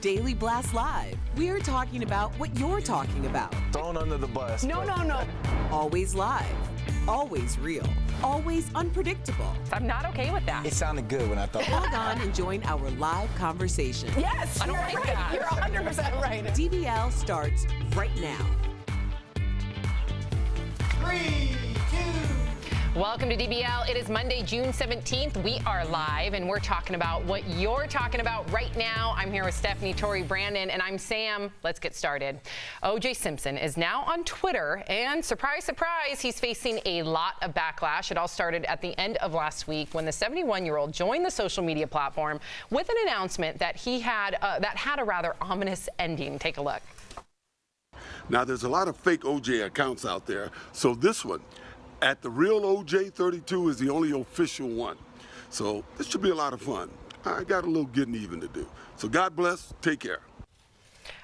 Daily Blast Live. We're talking about what you're talking about. Thrown under the bus. No. Always live. Always real. Always unpredictable. I'm not okay with that. It sounded good when I thought. Log on and join our live conversation. Yes, I don't like that. You're 100% right. DBL starts right now. 3, 2. Welcome to DBL. It is Monday, June 17th. We are live, and we're talking about what you're talking about right now. I'm here with Stephanie, Tori, Brandon, and I'm Sam. Let's get started. O.J. Simpson is now on Twitter, and surprise, surprise, he's facing a lot of backlash. It all started at the end of last week when the 71-year-old joined the social media platform with an announcement that he had a rather ominous ending. Take a look. Now, there's a lot of fake OJ accounts out there, so this one, at the real OJ 32, is the only official one. So this should be a lot of fun. I got a little getting even to do. So God bless. Take care.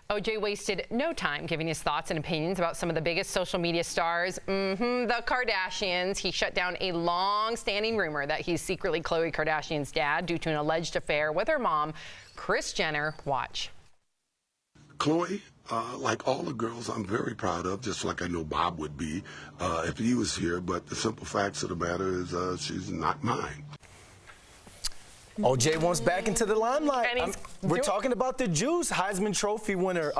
OJ wasted no time giving his thoughts and opinions about some of the biggest social media stars, the Kardashians. He shut down a long-standing rumor that he's secretly Khloe Kardashian's dad due to an alleged affair with her mom, Kris Jenner. Watch. Khloe, like all the girls, I'm very proud of, just like I know Bob would be if he was here. But the simple facts of the matter is she's not mine. OJ wants back into the limelight. And We're talking about the Juice Heisman Trophy winner.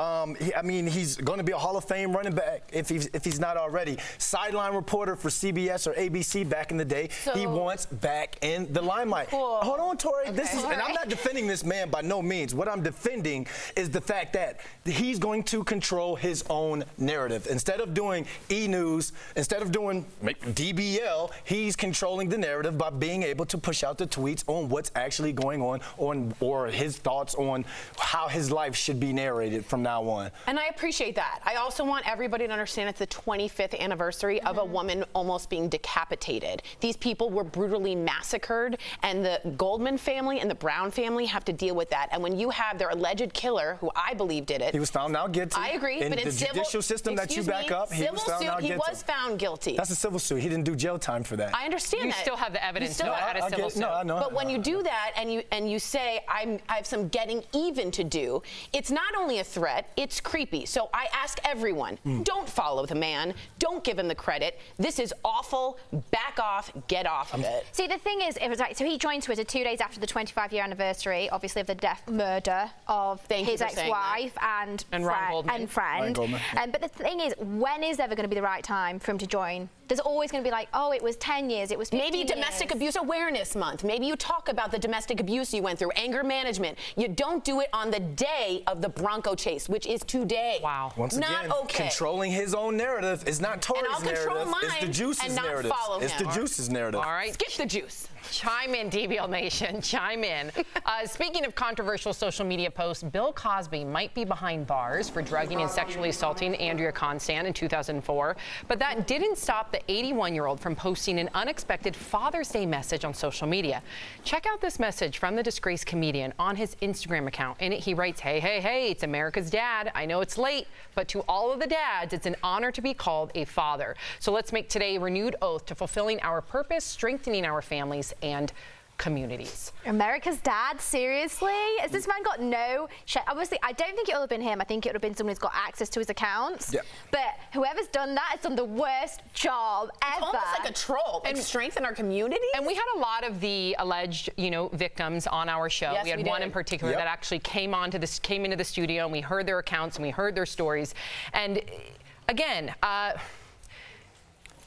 He's going to be a Hall of Fame running back if he's not already. Sideline reporter for CBS or ABC back in the day. So, he wants back in the limelight. Cool. Hold on, Tori. Okay. And I'm not defending this man by no means. What I'm defending is the fact that he's going to control his own narrative. Instead of doing E-News, instead of doing DBL, he's controlling the narrative by being able to push out the tweets on what's actually going on or his thoughts on how his life should be narrated from now on. And I appreciate that. I also want everybody to understand it's the 25th anniversary of a woman almost being decapitated. These people were brutally massacred, and the Goldman family and the Brown family have to deal with that. And when you have their alleged killer, who I believe did it. He was found now guilty. I agree. In but the judicial system that you back up, he was found now guilty. He was found guilty. That's a civil suit. He didn't do jail time for that. I understand that. You still have the evidence to add a civil suit. No, I know. But when you do that and you say, I have some getting even to do, it's not only a threat, it's creepy. So I ask everyone, don't follow the man. Don't give him the credit. This is awful. Back off. Get off of it. See, the thing is, it was like, so he joined Twitter 2 days after the 25-year anniversary, obviously, of the murder of his ex-wife and friend. But the thing is, when is ever going to be the right time for him to join? There's always going to be like, oh, it was 10 years, it was 15 Maybe Domestic Abuse Awareness Month. Maybe you talk about the domestic abuse you went through, anger management. You don't do it on the day of the Bronco chase, which is today. Wow. Once not again, okay. Controlling his own narrative is not Tori's narrative. It's the Juice's narrative. It's the Juice's narrative. All right. Skip the juice. Chime in, DBL Nation. Chime in. Speaking of controversial social media posts, Bill Cosby might be behind bars for drugging and sexually assaulting Andrea Constand in 2004. But that didn't stop the 81-year-old from posting an unexpected Father's Day message on social media. Check out this message from the disgraced comedian on his Instagram account. In it, he writes, hey, hey, hey, it's America's dad. I know it's late, but to all of the dads, it's an honor to be called a father. So let's make today a renewed oath to fulfilling our purpose, strengthening our families and communities. America's dad, seriously? Has this man got no shit? Obviously, I don't think it would have been him. I think it would have been someone who's got access to his accounts. Yeah. But whoever's done that has done the worst job ever. It's almost like a troll. And strengthen our community. And we had a lot of the alleged, victims on our show. Yes, we had one in particular that actually came into the studio, and we heard their accounts and we heard their stories. And again,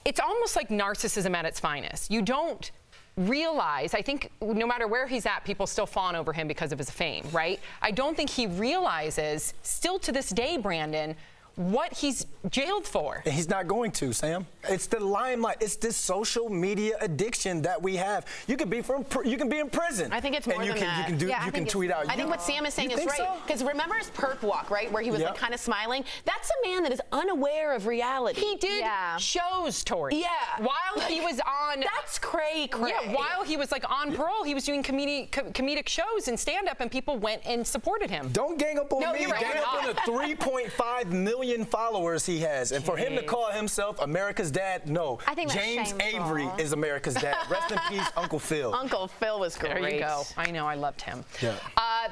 it's almost like narcissism at its finest. You don't realize, I think no matter where he's at, people still fawn over him because of his fame, right? I don't think he realizes, still to this day, Brandon, what he's jailed for. And he's not going to, Sam. It's the limelight. It's this social media addiction that we have. You can be in prison. I think it's more than that. You can tweet out. I think what Sam is saying is right. Because remember his perp walk, right, where he was like kind of smiling? That's a man that is unaware of reality. He did shows, Tori. Yeah. While he was on. That's cray. Yeah. While he was on parole, he was doing comedic shows and stand-up, and people went and supported him. Don't gang up on me. You're right. Gang up on the 3.5 million followers he has, and for him to call himself America's dad, no. I think that's James shameful. Avery is America's dad. Rest in peace, Uncle Phil. Uncle Phil was great. There you go. I know, I loved him. Yeah.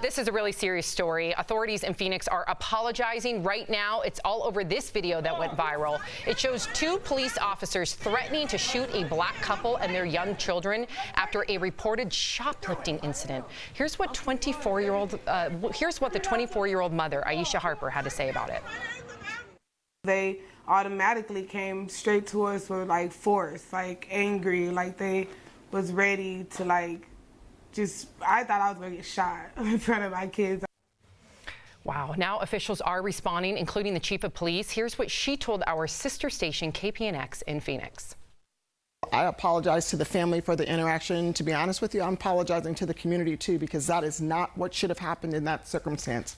This is a really serious story. Authorities in Phoenix are apologizing right now. It's all over this video that went viral. It shows 2 police officers threatening to shoot a black couple and their young children after a reported shoplifting incident. Here's what the 24-year-old mother, Aisha Harper, had to say about it. They automatically came straight to us with like force, like angry, like they was ready to like I thought I was gonna get shot in front of my kids. Wow. Now officials are responding, including the chief of police. Here's what she told our sister station, KPNX, in Phoenix. I apologize to the family for the interaction. To be honest with you, I'm apologizing to the community too, because that is not what should have happened in that circumstance.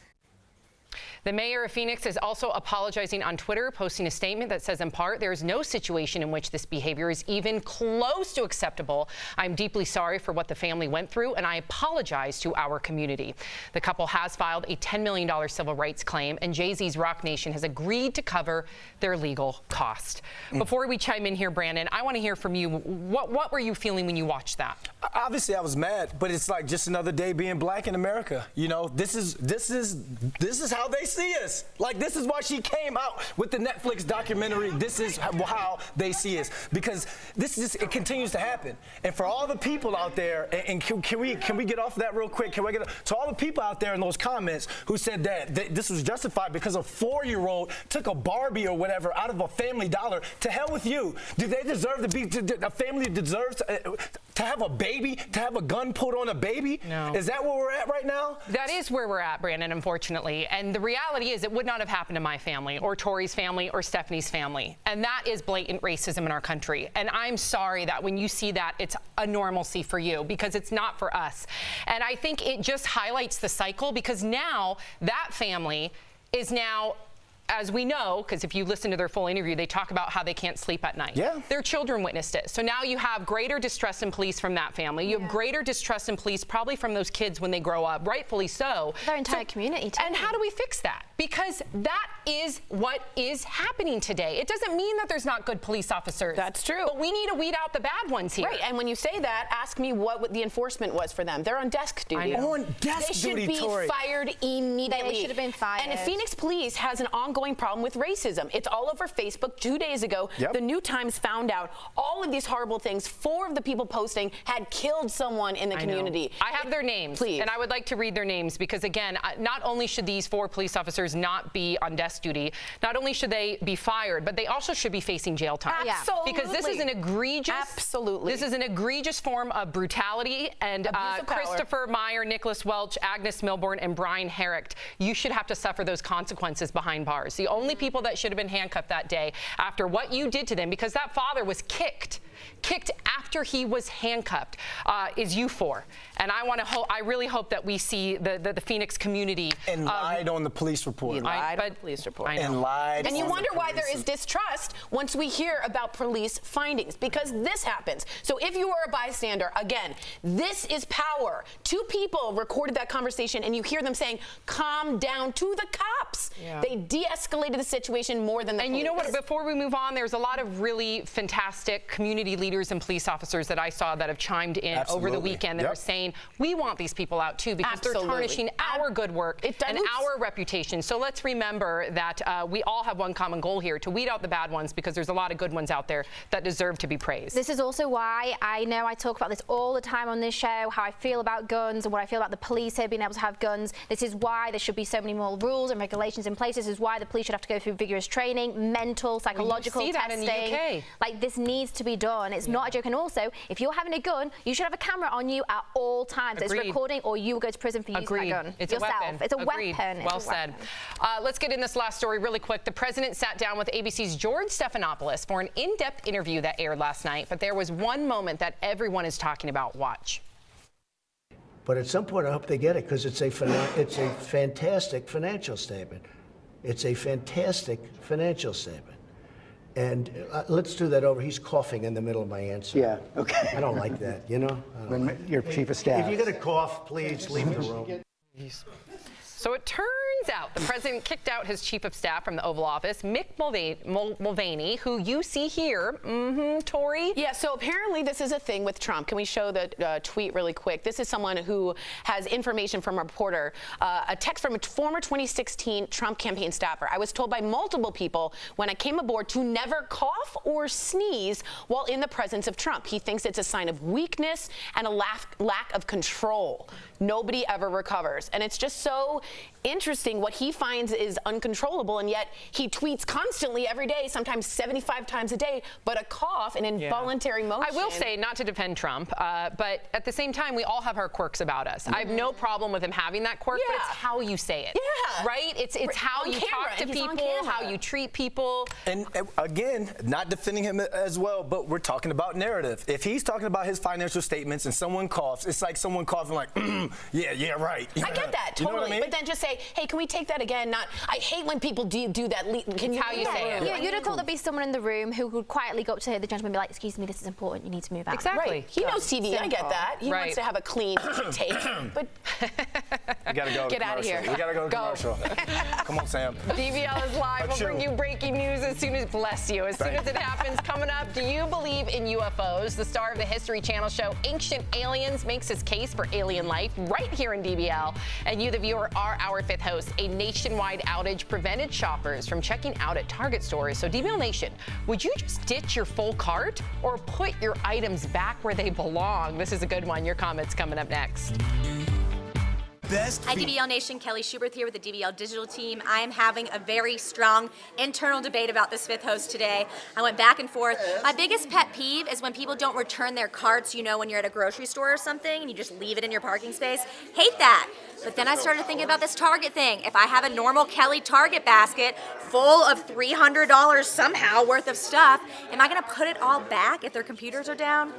The mayor of Phoenix is also apologizing on Twitter, posting a statement that says, in part, there is no situation in which this behavior is even close to acceptable. I'm deeply sorry for what the family went through, and I apologize to our community. The couple has filed a $10 million civil rights claim, and Jay-Z's Rock Nation has agreed to cover their legal cost. Before we chime in here, Brandon, I want to hear from you. What were you feeling when you watched that? Obviously, I was mad, but it's like just another day being black in America. You know, this is how they see us. Like, this is why she came out with the Netflix documentary. This is how they see us, because it continues to happen. And for all the people out there, and can we get off of that real quick? To all the people out there in those comments who said that this was justified because a 4-year-old took a Barbie or whatever out of a Family Dollar. To hell with you. Do they deserve a family deserves to have a baby, to have a gun pulled on a baby? No. Is that where we're at right now? That is where we're at, Brandon, unfortunately. And the reality is it would not have happened to my family or Tori's family or Stephanie's family. And that is blatant racism in our country. And I'm sorry that when you see that, it's a normalcy for you, because it's not for us. And I think it just highlights the cycle, because now that family is now, as we know, because if you listen to their full interview, they talk about how they can't sleep at night. Yeah. Their children witnessed it. So now you have greater distrust in police from that family. You have greater distrust in police probably from those kids when they grow up, rightfully so. Their entire community too. And how do we fix that? Because that is what is happening today. It doesn't mean that there's not good police officers. That's true. But we need to weed out the bad ones here. Right, and when you say that, ask me what the enforcement was for them. They're on desk duty. On desk duty, They should be fired immediately. They should have been fired. And Phoenix Police has an ongoing problem with racism. It's all over Facebook. 2 days ago, the New Times found out all of these horrible things. 4 of the people posting had killed someone in the community. I have their names, please. And I would like to read their names, because, again, not only should these 4 police officers not be on desk duty, not only should they be fired, but they also should be facing jail time. Absolutely. Because this is an egregious, this is an egregious form of brutality. And Christopher Meyer, Nicholas Welch, Agnes Milbourne, and Brian Herrick, you should have to suffer those consequences behind bars. The only people that should have been handcuffed that day after what you did to them, because that father was kicked after he was handcuffed, is you 4. And I really hope that we see the Phoenix community. And lied on the police report. You lied on the police report. And lied. And you wonder why there is distrust once we hear about police findings, because this happens. So if you are a bystander, again, this is power. 2 people recorded that conversation, and you hear them saying, calm down, to the cops. Yeah. They de-escalated the situation more than the police. And you know what, before we move on, there's a lot of really fantastic community leaders and police officers that I saw that have chimed in over the weekend that are saying, we want these people out too, because they're tarnishing our good work and our reputation. So let's remember that we all have one common goal here, to weed out the bad ones, because there's a lot of good ones out there that deserve to be praised. This is also why I know I talk about this all the time on this show, how I feel about guns and what I feel about the police here being able to have guns. This is why there should be so many more rules and regulations in place. This is why the police should have to go through vigorous training, mental, psychological testing. That in the UK. Like, this needs to be done. It's not a joke. And also, if you're having a gun, you should have a camera on you at all times. It's recording, or you will go to prison for using that gun. It's yourself. A weapon. It's a weapon. Well said. Let's get in this last story really quick. The president sat down with ABC's George Stephanopoulos for an in-depth interview that aired last night. But there was one moment that everyone is talking about. Watch. But at some point, I hope they get it, because it's a fantastic financial statement. It's a fantastic financial statement. And let's do that over. He's coughing in the middle of my answer. Yeah, okay. I don't like that, you know? When your chief of staff. If you're going to cough, please leave the room. So it turns out the president kicked out his chief of staff from the Oval Office, Mick Mulvaney, who you see here. Tori? Yeah, so apparently this is a thing with Trump. Can we show the tweet really quick? This is someone who has information from a reporter, a text from a former 2016 Trump campaign staffer. I was told by multiple people when I came aboard to never cough or sneeze while in the presence of Trump. He thinks it's a sign of weakness and a lack of control. Nobody ever recovers. And it's just so interesting what he finds is uncontrollable, and yet he tweets constantly every day, sometimes 75 times a day, but a cough, an involuntary motion. I will say, not to defend Trump, but at the same time, we all have our quirks about us. I have no problem with him having that quirk, but it's how you say it. Yeah. Right? It's how you talk to people, how you treat people. And again, not defending him as well, but we're talking about narrative. If he's talking about his financial statements and someone coughs, it's like someone coughing like, yeah, right. I get that, totally. You know what I mean? But then just say, hey, can we take that again? I hate when people do that. Can you how you say it? You'd have thought there'd be someone in the room who would quietly go up to the gentleman and be like, excuse me, this is important, you need to move out. Exactly. Right. He knows TV, I get that. He Right. wants to have a clean take, but We gotta go. Get out of here. We gotta go to Go. commercial. Come on, Sam. DBL is live. We'll bring you breaking news as soon as it happens. Coming up, do you believe in UFOs? The star of the History Channel show Ancient Aliens makes his case for alien life right here in DBL. And you, the viewer, are our fifth host. A nationwide outage prevented shoppers from checking out at Target stores. So DBL Nation, would you just ditch your full cart or put your items back where they belong? This is a good one. Your comments coming up next. Hi, DBL Nation. Kelly Schubert here with the DBL Digital team. I am having a very strong internal debate about this fifth host today. I went back and forth. My biggest pet peeve is when people don't return their carts, you know, when you're at a grocery store or something and you just leave it in your parking space. Hate that. But then I started thinking about this Target thing. If I have a normal Kelly Target basket full of $300 somehow worth of stuff, am I going to put it all back if their computers are down?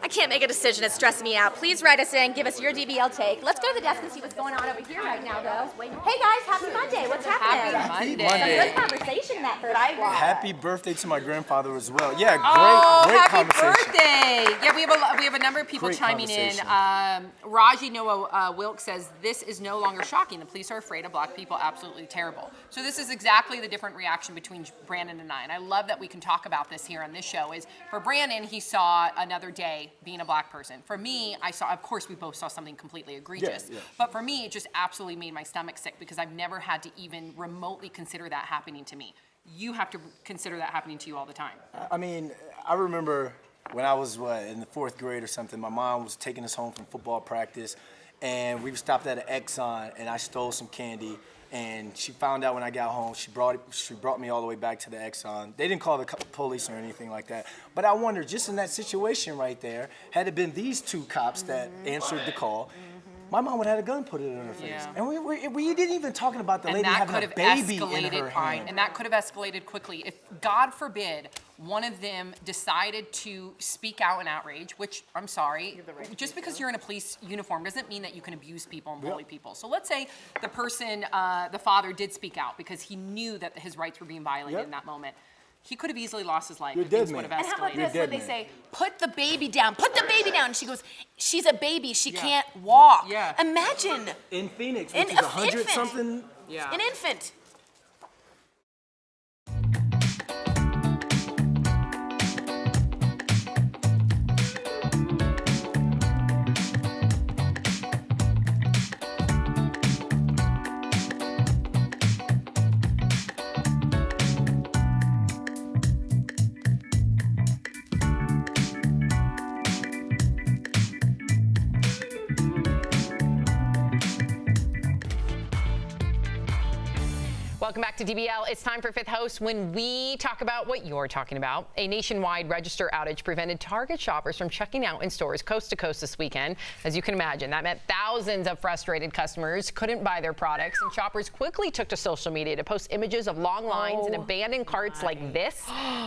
I can't make a decision. It's stressing me out. Please write us in. Give us your DBL take. Let's go to the desk and see what's going on over here right now, though. Hey, guys. Happy Monday. What's happening? Happy Monday. Some good conversation in that first squad. Happy birthday to my grandfather as well. Yeah, great happy conversation. birthday. Yeah, we have a number of people Great chiming in. conversation. Raji Noah Wilk says, this is no longer shocking. The police are afraid of black people. Absolutely terrible. So this is exactly the different reaction between Brandon and I. And I love that we can talk about this here on this show. Is for Brandon, he saw another day being a black person. For me, I saw, of course, we both saw something completely egregious. Yeah. But for me, it just absolutely made my stomach sick because I've never had to even remotely consider that happening to me. You have to consider that happening to you all the time. I mean, I remember when I was, in the 4th grade or something, my mom was taking us home from football practice, and we stopped at an Exxon, and I stole some candy. And she found out when I got home. She brought me all the way back to the Exxon. They didn't call the police or anything like that. But I wonder, just in that situation right there, had it been these two cops that answered the call, my mom would have had a gun put it in her face. And we didn't even talking about the lady having a baby in her hand. And that could have escalated quickly. If, God forbid, one of them decided to speak out in outrage, which I'm sorry, just because you're in a police uniform doesn't mean that you can abuse people and bully people. So let's say the person, the father did speak out because he knew that his rights were being violated in that moment. He could have easily lost his life if things would have escalated. And how about this, when they say, put the baby down, put the baby down. And she goes, she's a baby, she can't walk. Yeah. Imagine. In Phoenix, which is 100-something. Yeah. An infant. Welcome back to DBL. It's time for Fifth Host when we talk about what you're talking about. A nationwide register outage prevented Target shoppers from checking out in stores coast to coast this weekend. As you can imagine, that meant thousands of frustrated customers couldn't buy their products, and shoppers quickly took to social media to post images of long lines and abandoned carts like this.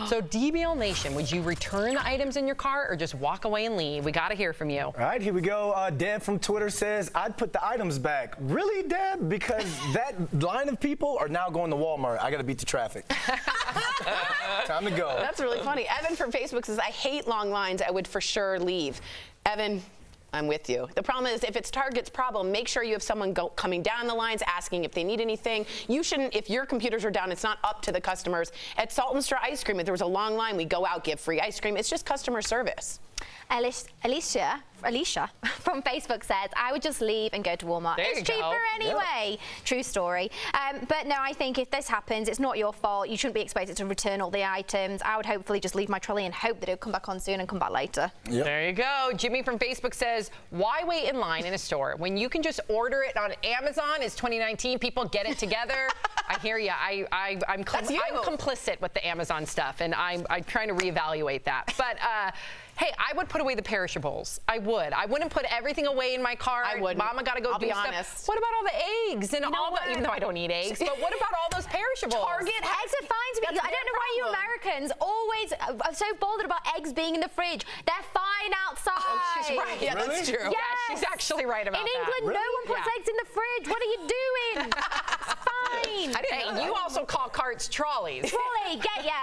So DBL Nation, would you return the items in your cart or just walk away and leave? We got to hear from you. All right, here we go. Deb from Twitter says, I'd put the items back. Really, Deb? Because that line of people are now going to Walmart. I got to beat the traffic. Time to go. That's really funny. Evan from Facebook says, I hate long lines. I would for sure leave. Evan, I'm with you. The problem is, if it's Target's problem, make sure you have someone coming down the lines asking if they need anything. You shouldn't, if your computers are down, it's not up to the customers. At Salt and Straw Ice Cream, if there was a long line, we go out, give free ice cream. It's just customer service. Alicia from Facebook says, I would just leave and go to Walmart. It's cheaper anyway. True story. But no, I think if this happens, it's not your fault. You shouldn't be expected to return all the items. I would hopefully just leave my trolley and hope that it'll come back on soon and come back later. There you go. Jimmy from Facebook says, why wait in line in a store when you can just order it on Amazon? It's 2019. People get it together. I hear you. I'm complicit with the Amazon stuff, and I'm trying to reevaluate that. But hey, I would put away the perishables. I would. I wouldn't put everything away in my cart. I would. Mama got to go I'll do be stuff. honest. What about all the eggs and all the, even though I don't eat eggs, but what about all those perishables? Target eggs are fine to me. I don't know why you Americans always are so bothered about eggs being in the fridge. They're fine outside. Oh, she's right. Yeah, Really? that's true. Yes. Yeah, she's actually right about in that. England, no one puts eggs in the fridge. What are you doing? It's fine. Hey, you also call carts trolleys. Trolley,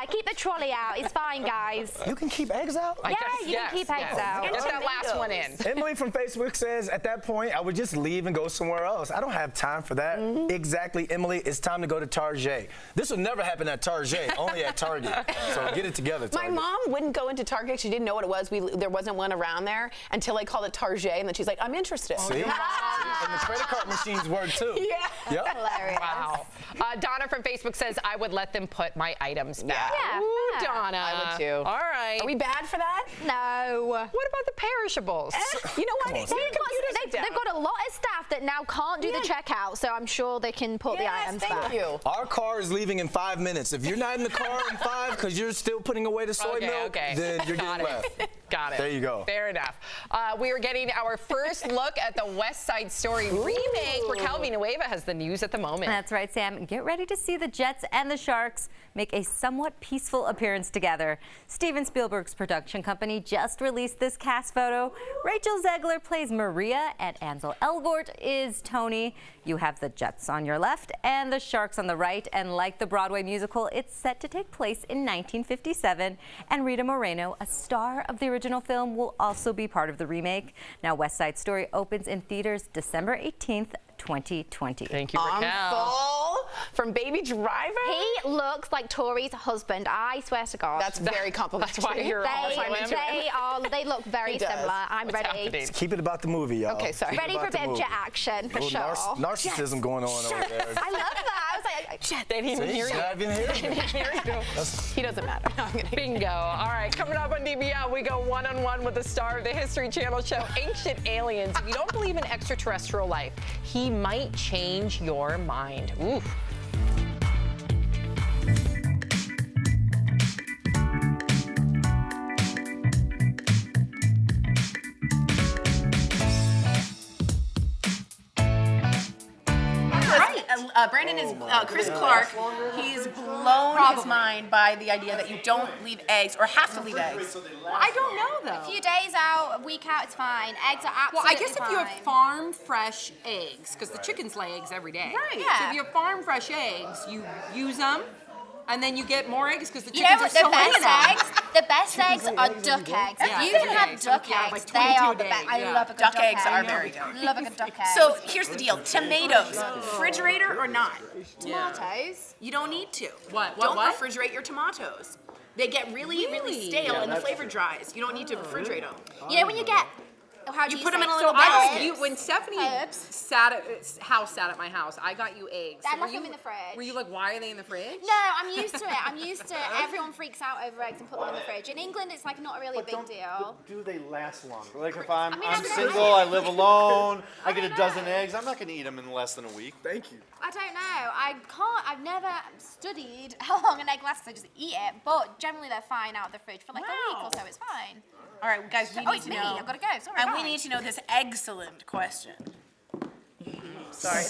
keep the trolley out. It's fine, guys. You can keep eggs out? Yeah, you can keep eggs out. Get that last one in. Emily from Facebook says, at that point, I would just leave and go somewhere else. I don't have time for that. Exactly, Emily. It's time to go to Target. This would never happen at Target, only at Target. So get it together, Target. My mom wouldn't go into Target. She didn't know what it was. There wasn't one around there until I called it Target, and then she's like, I'm interested. See? And the credit card machines work too. Yeah. Yep. Hilarious. Wow. Donna from Facebook says, I would let them put my items back. Yeah. Ooh, Donna. I would too. All right. Are we bad for that? No. What about the perishables? You know what? They've got a lot of staff that now can't do the checkout, so I'm sure they can put the items back. Thank you. Our car is leaving in 5 minutes. If you're not in the car in 5 because you're still putting away the soy milk, then you're getting left. Got it. There you go. Fair enough. We are getting our first look at the West Side Story remake, where Calvi Nueva has the news at the moment. That's right, Sam. Get ready to see the Jets and the Sharks make a somewhat peaceful appearance together. Steven Spielberg's production company just released this cast photo. Rachel Zegler plays Maria, and Ansel Elgort is Tony. You have the Jets on your left and the Sharks on the right, and like the Broadway musical, it's set to take place in 1957, and Rita Moreno, a star of the original film, will also be part of the remake. Now, West Side Story opens in theaters December 18th, 2020. Thank you, Raquel. From Baby Driver? He looks like Tori's husband. I swear to God. That's very complimentary. That's why you're they look very similar. I'm ready. Just keep it about the movie, y'all. Okay, sorry. Ready for a bit of jet action, for sure. Narcissism going on over there. I love that. I was like, Jet. They didn't even hear you. I didn't hear you. He doesn't matter. No, I'm gonna Bingo. All right, coming up on DBL, we go one-on-one with the star of the History Channel show, Ancient Aliens. If you don't believe in extraterrestrial life, he might change your mind. Oof. Brandon is Chris Clark. He's blown his mind by the idea that you don't leave eggs or have to leave eggs. I don't know though. a few days out, a week out, it's fine. Eggs are absolutely Well, I guess if fine. you have farm fresh eggs, because the chickens lay eggs every day. Right. So Yeah. if you have farm fresh eggs, you use them, and then you get more eggs because the You know chickens what? are so into them. The best eggs are duck eggs. Yeah, If you can duck have eggs. duck Yeah, eggs, like they are 22 the best. days, I yeah. love a good Duck duck eggs egg. are very good. Love a good duck egg. So here's the deal: tomatoes, refrigerator or not? Tomatoes. You don't need to. What? Don't What? refrigerate your tomatoes. They get really stale and the flavor dries. You don't need to refrigerate them. You know when you get, how do You you put them say in a it? little I basket. was, when Stephanie Herbs. sat at my house, I got you eggs. I So left were you- them in the fridge. Were you like, why are they in the fridge? No, I'm used to it. I'm used to it. Everyone freaks out over eggs and put them in the fridge. In England, it's like not really a big deal. Do they last longer? Like if I'm mean, I'm single, I live alone, I get a dozen eggs, I'm not going to eat them in less than a week. Thank you. I don't know. I've never studied how long an egg lasts. I just eat it. But generally, they're fine out of the fridge for like a week or so. It's fine. All right, guys, we Oh, need it's to me. know. I've got to go. Sorry. And bye. we need to know this excellent question. Sorry.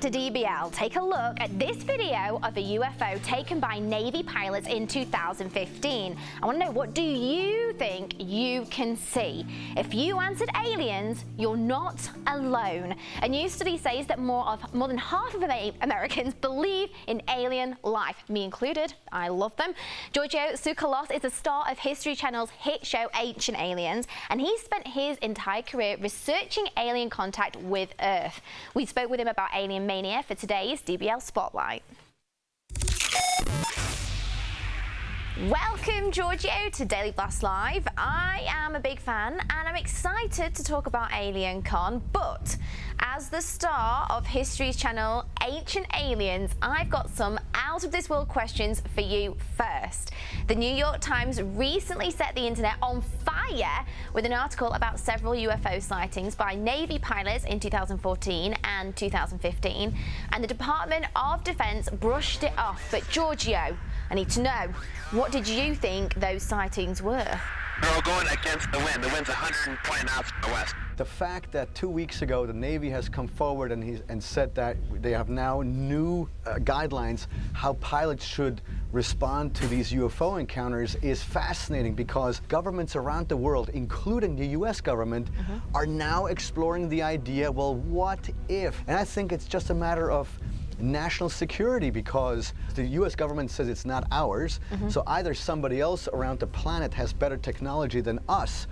to DBL. Take a look at this video of a UFO taken by Navy pilots in 2015. I want to know, what do you think you can see? If you answered aliens, you're not alone. A new study says that more than half of Americans believe in alien life, me included. I love them. Giorgio Tsoukalos is a star of History Channel's hit show Ancient Aliens, and he spent his entire career researching alien contact with Earth. We spoke with him about alien mania for today's DBL Spotlight. Welcome, Giorgio, to Daily Blast Live. I am a big fan and I'm excited to talk about Alien Con, but as the star of History Channel Ancient Aliens, I've got some out-of-this-world questions for you first. The New York Times recently set the internet on fire with an article about several UFO sightings by Navy pilots in 2014 and 2015, and the Department of Defense brushed it off. But Giorgio, I need to know, what did you think those sightings were? They're all going against the wind. The wind's 120 knots from the west. The fact that 2 weeks ago the Navy has come forward and said that they have now new guidelines how pilots should respond to these UFO encounters is fascinating, because governments around the world, including the US government, are now exploring the idea, well, what if? And I think it's just a matter of national security, because the US government says it's not ours, so either somebody else around the planet has better technology than us,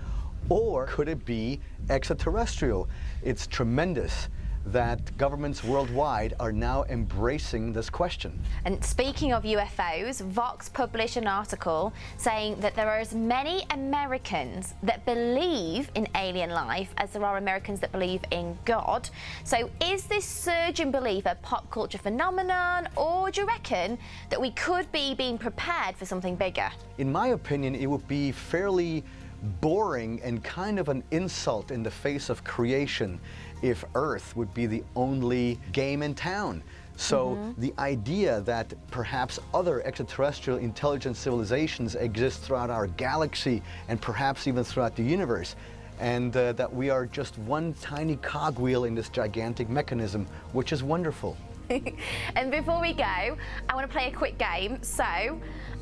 or could it be extraterrestrial? It's tremendous that governments worldwide are now embracing this question. And speaking of UFOs, Vox published an article saying that there are as many Americans that believe in alien life as there are Americans that believe in God. So is this surge in belief a pop culture phenomenon, or do you reckon that we could be being prepared for something bigger? In my opinion, it would be fairly boring and kind of an insult in the face of creation if Earth would be the only game in town. So the idea that perhaps other extraterrestrial intelligent civilizations exist throughout our galaxy and perhaps even throughout the universe, and that we are just one tiny cogwheel in this gigantic mechanism, which is wonderful. And before we go, I want to play a quick game. So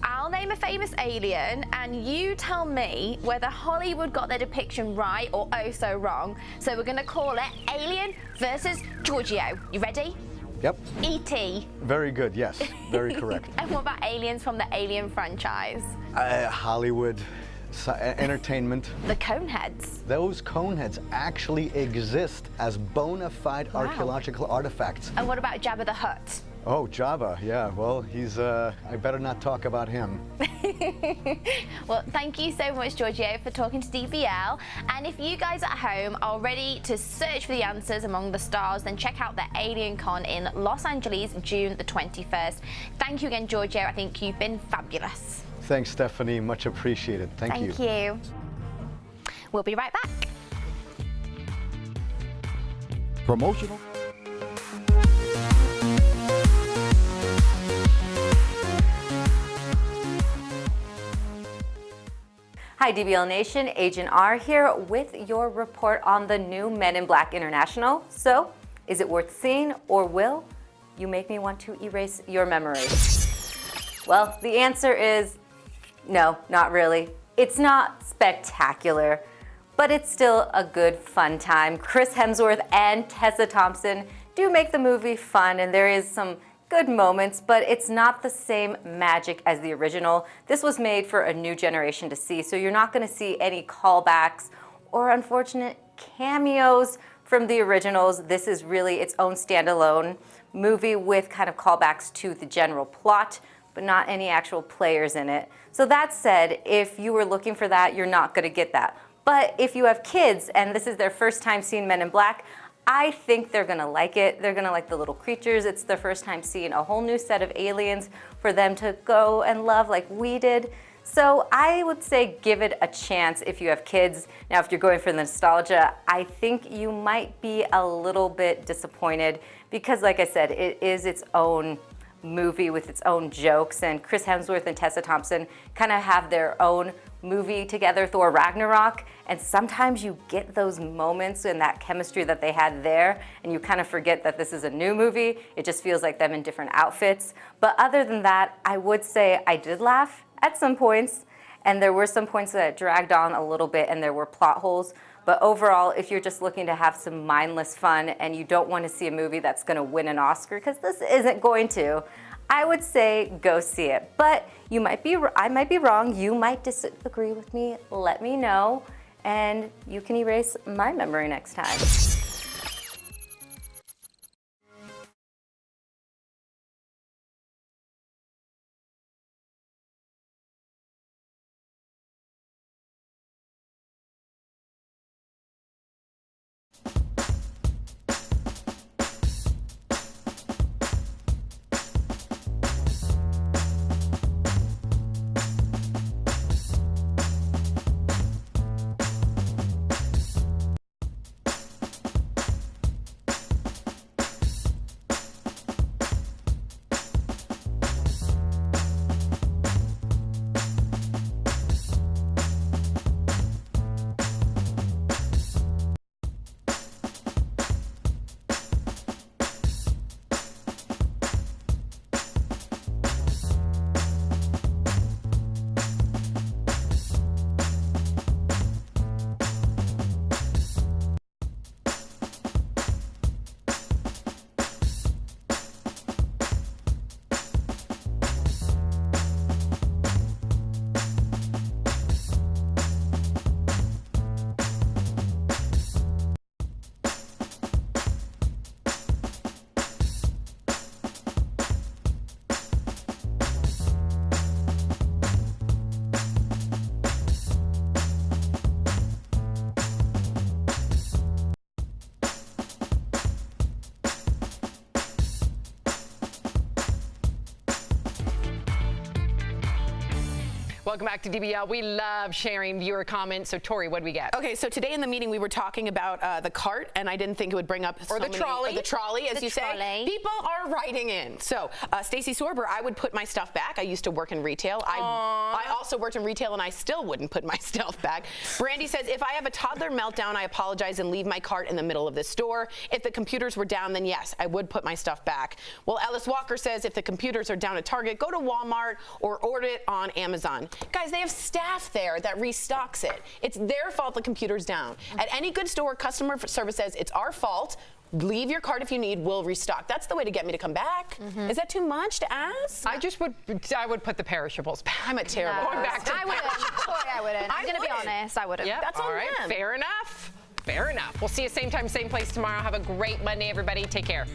I'll name a famous alien and you tell me whether Hollywood got their depiction right or oh so wrong. So we're going to call it Alien versus Giorgio. You ready? Yep. E.T. Very good, yes. Very correct. And what about aliens from the Alien franchise? Hollywood. Entertainment. The Coneheads. Those Coneheads actually exist as bona fide archaeological artifacts. And what about Jabba the Hutt? Oh, Jabba, yeah, well, he's, I better not talk about him. Well, thank you so much, Giorgio, for talking to DBL. And if you guys at home are ready to search for the answers among the stars, then check out the Alien Con in Los Angeles, June the 21st. Thank you again, Giorgio. I think you've been fabulous. Thanks, Stephanie. Much appreciated. Thank you. Thank you. We'll be right back. Promotional. Hi, DBL Nation. Agent R here with your report on the new Men in Black International. So, is it worth seeing, or will you make me want to erase your memory? Well, the answer is no, not really. It's not spectacular, but it's still a good, fun time. Chris Hemsworth and Tessa Thompson do make the movie fun, and there is some good moments, but it's not the same magic as the original. This was made for a new generation to see, so you're not going to see any callbacks or unfortunate cameos from the originals. This is really its own standalone movie with kind of callbacks to the general plot, but not any actual players in it. So that said, if you were looking for that, you're not gonna get that. But if you have kids and this is their first time seeing Men in Black, I think they're gonna like it. They're gonna like the little creatures. It's their first time seeing a whole new set of aliens for them to go and love like we did. So I would say give it a chance if you have kids. Now, if you're going for the nostalgia, I think you might be a little bit disappointed because, like I said, it is its own movie with its own jokes, and Chris Hemsworth and Tessa Thompson kind of have their own movie together, Thor Ragnarok, and sometimes you get those moments and that chemistry that they had there, and you kind of forget that this is a new movie. It just feels like them in different outfits. But other than that, I would say I did laugh at some points, and there were some points that dragged on a little bit and there were plot holes. But overall, if you're just looking to have some mindless fun and you don't want to see a movie that's going to win an Oscar, because this isn't going to, I would say go see it. But I might be wrong. You might disagree with me. Let me know, and you can erase my memory next time. Welcome back to DBL. We love sharing viewer comments. So, Tori, what do we get? Okay, so today in the meeting we were talking about the cart, and I didn't think it would bring up the trolley. Or the trolley, as you say. People are writing in. So, Stacy Sorber, I would put my stuff back. I used to work in retail. I also worked in retail, and I still wouldn't put my stuff back. Brandy says, if I have a toddler meltdown, I apologize and leave my cart in the middle of the store. If the computers were down, then yes, I would put my stuff back. Well, Ellis Walker says, if the computers are down at Target, go to Walmart or order it on Amazon. Guys, they have staff there that restocks it. It's their fault the computer's down. At any good store, customer service says, it's our fault. Leave your cart if you need, we'll restock. That's the way to get me to come back. Is that too much to ask? I would put the perishables back. I'm a terrible No. person. Back to I wouldn't. I'm going to be honest, I wouldn't. Yep. That's all on right. them. Fair enough. Fair enough. We'll see you same time, same place tomorrow. Have a great Monday, everybody. Take care.